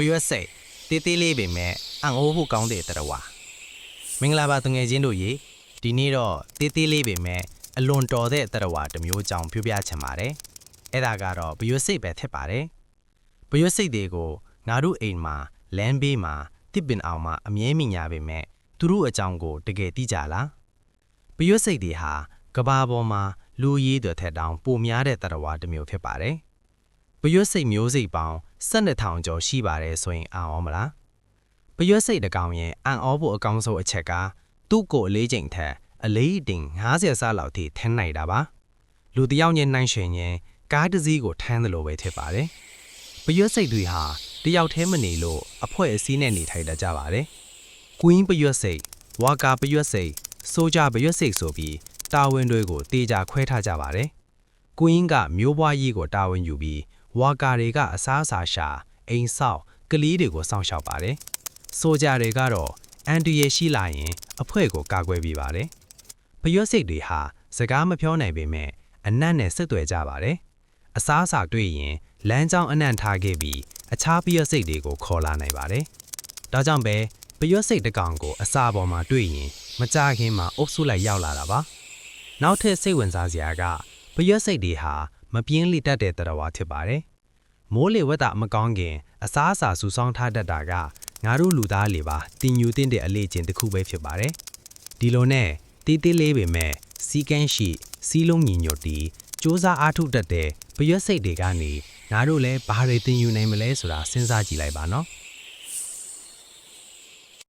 ရွက်စိတ်တေးသေးလေးပေမဲ့အံ့ဩဖို့ကောင်းတဲ့တရဝါမင်္ဂလာပါသူငယ်ချင်းတို့ရေဒီနေ့တော့တေးသေးလေးပေမဲ့အလွန်တော်တဲ့တရဝါတစ်မျိုးကြောင့်ပြောပြချင်ပါတယ်အဲ့ဒါကတော့ဘရွက်စိတ်ပဲဖြစ်ပါတယ်ဘရွက်စိတ်တွေကိုငါတို့အိမ်မှာလမ်းဘေးမှာတစ်ပင်အောင်မှာအမြဲမြင်ရပေမဲ့သူတို့အကြောင်းကိုတကယ်သိကြလားဘရွက်စိတ်တွေဟာကဘာပေါ်မှာလူရည်တွေထက်တောင်ပိုများတဲ့တရဝါတစ်မျိုးဖြစ်ပါတယ်ဘရွက်စိတ်မျိုးစိတ်ပေါင်း12,000ကျော်ရှိပါတယ်ဆိုရင်အံ့ဩမလားဘရွက်စိတ်တစ်ကောင်ရဲ့အံ့ဩဖို့အကောင်းဆုံးအချက်ကသူ့ကိုအလေးချိန်ထက်အလေးတင်50ဆလောက်ထိထမ်းနိုင်တာပါလူတစ်ယောက်ချင်းနှိုင်းယှဉ်ရင်ကားတစ်စီးကိုထမ်းတယ်လို့ပဲဖြစ်ပါတယ်ဘရွက်စိတ်တွေဟာတယောက်တည်းမနေလို့အဖွဲ့အစည်းနဲ့နေထိုင်တတ်ကြပါတယ်ကွင်းဘရွက်စိတ်ဝါကာဘရွက်စိတ်ဆိုကြဘရွက်စိတ်ဆိုပြီးတာဝန်တွေကိုတေချာခွဲထားကြပါတယ်ကွင်းကမျိုးပွားရေးကိုတာဝန်ယူပြီးဝါကာတွေကအစားအစာရှာအိမ်ဆောက်ကလေးတွေကိုစောင့်ရှောက်ပါတယ်ဆိုကြတွေကတော့အန်တီရဲ့ရှိလာရင်အဖွဲ့ကိုကာကွယ်ပေးပါတယ်ဘရွက်စိတ်တွေဟာစကားမပြောနိုင်ပေမဲ့အနံ့နဲ့ဆက်သွယ်ကြပါတယ်အစားအစာတွေ့ရင်လမ်းကြောင်းအနံ့ထားခဲ့ပြီးအခြားဘရွက်စိတ်တွေကိုခေါ်လာနိုင်ပါတယ်ဒါကြောင့်ပဲဘရွက်စိတ်တစ်ကောင်ကိုအစာပေါ်မှာတွေ့ရင်မကြခင်မှာအုပ်စုလိုက်ရောက်လာတာပါနောက်ထပ်စိတ်ဝင်စားစရာကဘရွက်စိတ်တွေဟာမပြင်းလိတတ်တဲ့တရဝါဖြစ်ပါတယ်မိုးလေဝသမကောင်းခင်အစားအစာစုဆောင်းထားတတ်တာကငါတို့လူသားတွေပါတင်ယူတင်တဲ့အလေးချင်းတစ်ခုပဲဖြစ်ပါတယ်ဒီလိုနဲ့တေးသေးလေးပေမဲ့စီကန်းရှိစီးလုံးညီညွတ်တီစ조사အားထုတ်တတ်တဲ့ဘရွက်စိတ်တွေကနေငါတို့လည်းဘာတွေတင်ယူနိုင်မလဲဆိုတာစဉ်းစားကြည့်လိုက်ပါနော်